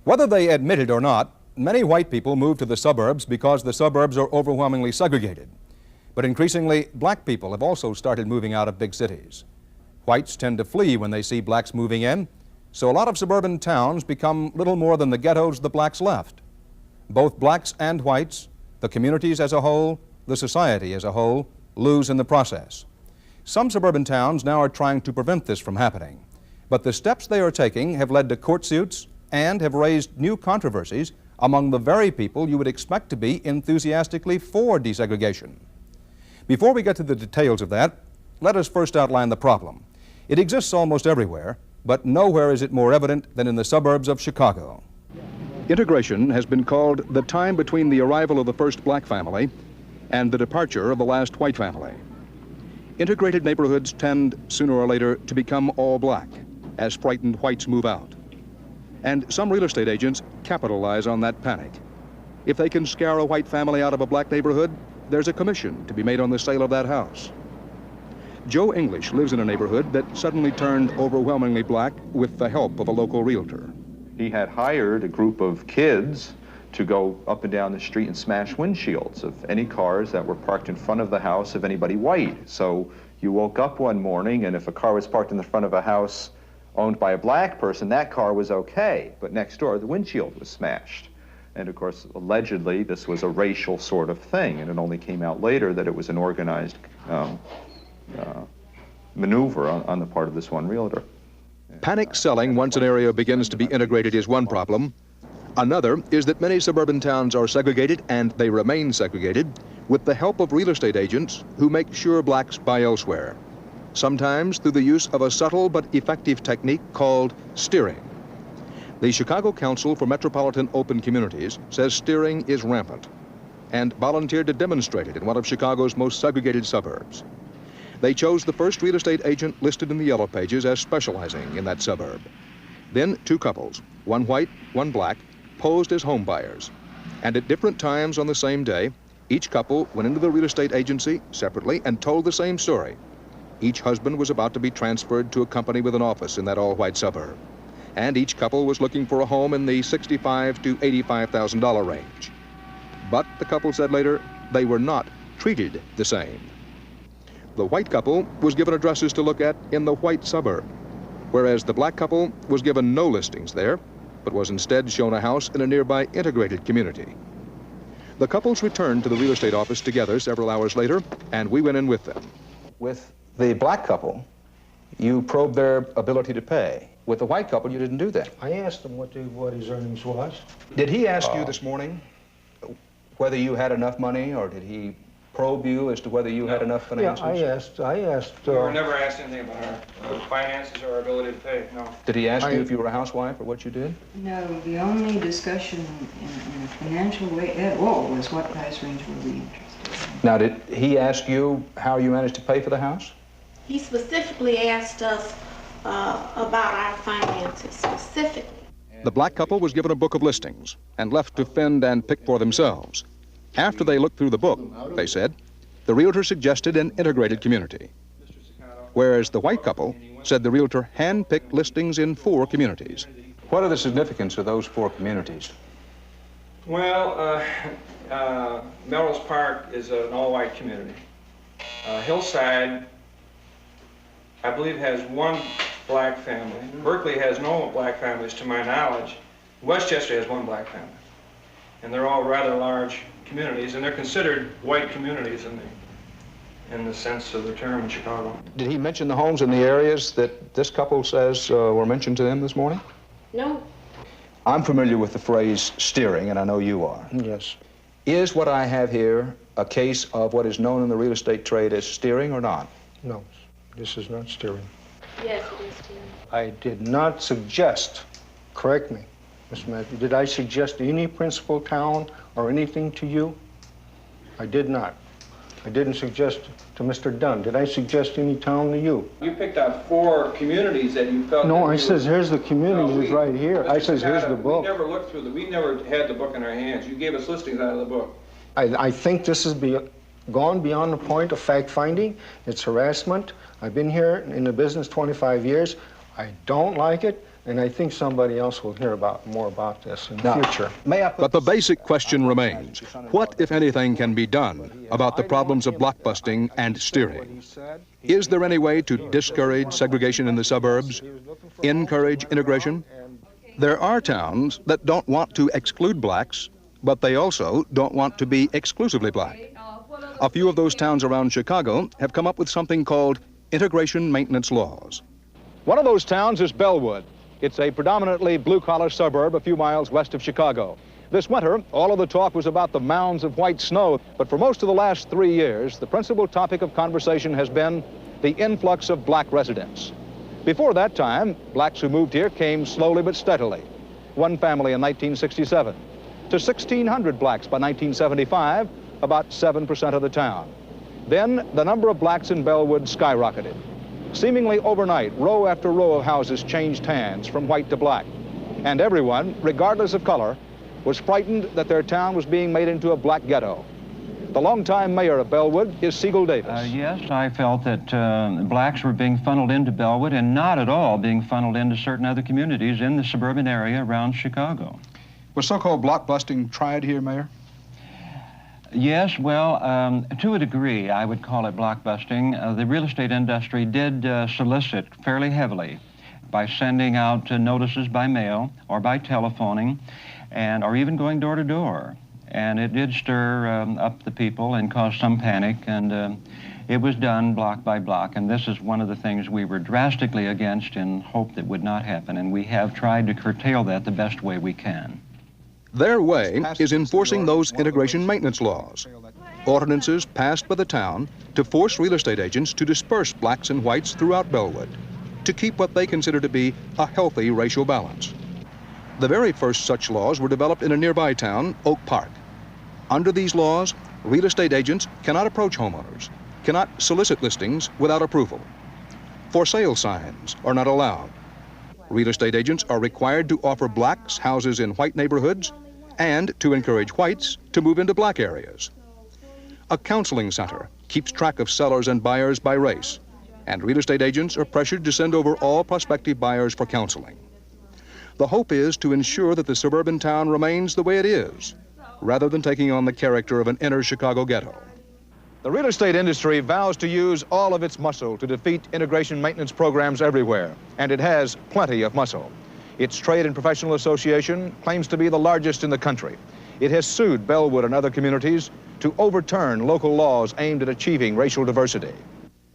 Whether they admit it or not, many white people move to the suburbs because the suburbs are overwhelmingly segregated. But increasingly, black people have also started moving out of big cities. Whites tend to flee when they see blacks moving in, so a lot of suburban towns become little more than the ghettos the blacks left. Both blacks and whites, the communities as a whole, the society as a whole, lose in the process. Some suburban towns now are trying to prevent this from happening, but the steps they are taking have led to court suits and have raised new controversies among the very people you would expect to be enthusiastically for desegregation. Before we get to the details of that, let us first outline the problem. It exists almost everywhere, but nowhere is it more evident than in the suburbs of Chicago. Integration has been called the time between the arrival of the first black family and the departure of the last white family. Integrated neighborhoods tend, sooner or later, to become all black as frightened whites move out. And some real estate agents capitalize on that panic. If they can scare a white family out of a black neighborhood, there's a commission to be made on the sale of that house. Joe English lives in a neighborhood that suddenly turned overwhelmingly black with the help of a local realtor. He had hired a group of kids to go up and down the street and smash windshields of any cars that were parked in front of the house of anybody white. So you woke up one morning, and if a car was parked in the front of a house owned by a black person, that car was okay. But next door, the windshield was smashed. And of course, allegedly, this was a racial sort of thing, and it only came out later that it was an organized maneuver on the part of this one realtor. Panic selling once an area begins to be integrated is one problem. Another is that many suburban towns are segregated, and they remain segregated, with the help of real estate agents who make sure blacks buy elsewhere, sometimes through the use of a subtle but effective technique called steering. The Chicago Council for Metropolitan Open Communities says steering is rampant and volunteered to demonstrate it in one of Chicago's most segregated suburbs. They chose the first real estate agent listed in the Yellow Pages as specializing in that suburb. Then two couples, one white, one black, posed as home buyers. And at different times on the same day, each couple went into the real estate agency separately and told the same story. Each husband was about to be transferred to a company with an office in that all-white suburb. And each couple was looking for a home in the $65,000 to $85,000 range. But, the couple said later, they were not treated the same. The white couple was given addresses to look at in the white suburb, whereas the black couple was given no listings there, but was instead shown a house in a nearby integrated community. The couples returned to the real estate office together several hours later, and we went in with them. With the black couple, you probed their ability to pay. With the white couple, you didn't do that. I asked him what his earnings was. Did he ask you this morning whether you had enough money, or did he probe you as to whether you had enough finances? Yeah, I asked. We were never asked anything about our finances or our ability to pay, no. Did he ask you if you were a housewife or what you did? No, the only discussion in a financial way at all was what price range were we interested in. Now, did he ask you how you managed to pay for the house? He specifically asked us about our finances, specifically. The black couple was given a book of listings and left to fend and pick for themselves. After they looked through the book, they said, the realtor suggested an integrated community, whereas the white couple said the realtor hand-picked listings in 4 communities. What are the significance of those 4 communities? Well, Melrose Park is an all-white community. Hillside, I believe, has 1 black family. Berkeley has no black families, to my knowledge. Westchester has 1 black family. And they're all rather large communities, and they're considered white communities in the sense of the term in Chicago. Did he mention the homes in the areas that this couple says were mentioned to them this morning? No. I'm familiar with the phrase steering, and I know you are. Yes. Is what I have here a case of what is known in the real estate trade as steering or not? No, this is not steering. Yes, it is steering. I did not suggest, correct me, Mr. Matthew, did I suggest any principal town or anything to you? I did not. I didn't suggest to Mr. Dunn. Did I suggest any town to you? You picked out 4 communities that you felt... No, I says, here's the communities right here. I says, here's the book. We never looked through we never had the book in our hands. You gave us listings out of the book. I think this has gone beyond the point of fact-finding. It's harassment. I've been here in the business 25 years. I don't like it. And I think somebody else will hear more about this in the future. But the basic question remains, what, if anything, can be done about the problems of blockbusting and steering? Is there any way to discourage segregation in the suburbs, encourage integration? There are towns that don't want to exclude blacks, but they also don't want to be exclusively black. A few of those towns around Chicago have come up with something called integration maintenance laws. One of those towns is Bellwood. It's a predominantly blue-collar suburb a few miles west of Chicago. This winter, all of the talk was about the mounds of white snow, but for most of the last 3 years, the principal topic of conversation has been the influx of black residents. Before that time, blacks who moved here came slowly but steadily. One family in 1967. To 1,600 blacks by 1975, about 7% of the town. Then the number of blacks in Bellwood skyrocketed. Seemingly overnight, row after row of houses changed hands from white to black. And everyone, regardless of color, was frightened that their town was being made into a black ghetto. The longtime mayor of Bellwood is Siegel Davis. Yes, I felt that blacks were being funneled into Bellwood and not at all being funneled into certain other communities in the suburban area around Chicago. Was so-called blockbusting tried here, Mayor? Yes, well, to a degree, I would call it blockbusting. The real estate industry did solicit fairly heavily by sending out notices by mail or by telephoning or even going door to door. And it did stir up the people and cause some panic, and it was done block by block. And this is one of the things we were drastically against and hoped that would not happen. And we have tried to curtail that the best way we can. Their way is enforcing those integration maintenance laws, ordinances passed by the town to force real estate agents to disperse blacks and whites throughout Bellwood, to keep what they consider to be a healthy racial balance. The very first such laws were developed in a nearby town, Oak Park. Under these laws, real estate agents cannot approach homeowners, cannot solicit listings without approval. For sale signs are not allowed. Real estate agents are required to offer blacks houses in white neighborhoods and to encourage whites to move into black areas. A counseling center keeps track of sellers and buyers by race, and real estate agents are pressured to send over all prospective buyers for counseling. The hope is to ensure that the suburban town remains the way it is, rather than taking on the character of an inner Chicago ghetto. The real estate industry vows to use all of its muscle to defeat integration maintenance programs everywhere, and it has plenty of muscle. Its Trade and Professional Association claims to be the largest in the country. It has sued Bellwood and other communities to overturn local laws aimed at achieving racial diversity.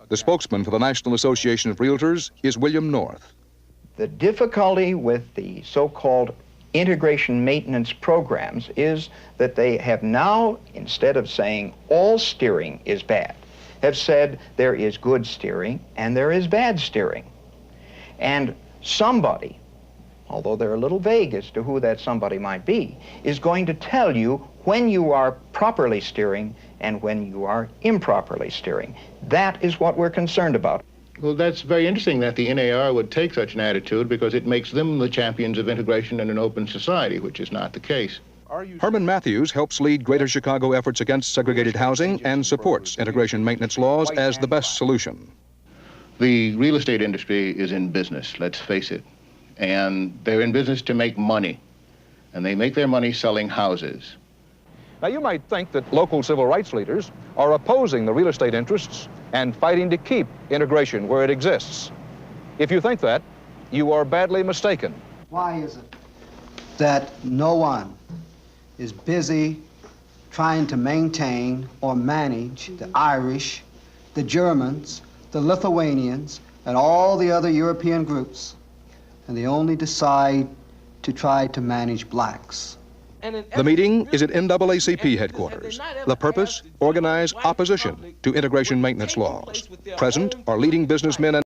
The spokesman for the National Association of Realtors is William North. The difficulty with the so-called integration maintenance programs is that they have now, instead of saying all steering is bad, have said there is good steering and there is bad steering. And somebody, although they're a little vague as to who that somebody might be, is going to tell you when you are properly steering and when you are improperly steering. That is what we're concerned about. Well, that's very interesting that the NAR would take such an attitude because it makes them the champions of integration in an open society, which is not the case. Herman Matthews helps lead Greater Chicago efforts against segregated housing and supports integration maintenance laws as the best solution. The real estate industry is in business, let's face it. And they're in business to make money. And they make their money selling houses. Now, you might think that local civil rights leaders are opposing the real estate interests and fighting to keep integration where it exists. If you think that, you are badly mistaken. Why is it that no one is busy trying to maintain or manage the Irish, the Germans, the Lithuanians, and all the other European groups, and they only decide to try to manage blacks? The meeting is at NAACP headquarters. The purpose, organize opposition to integration maintenance laws. Present are leading businessmen and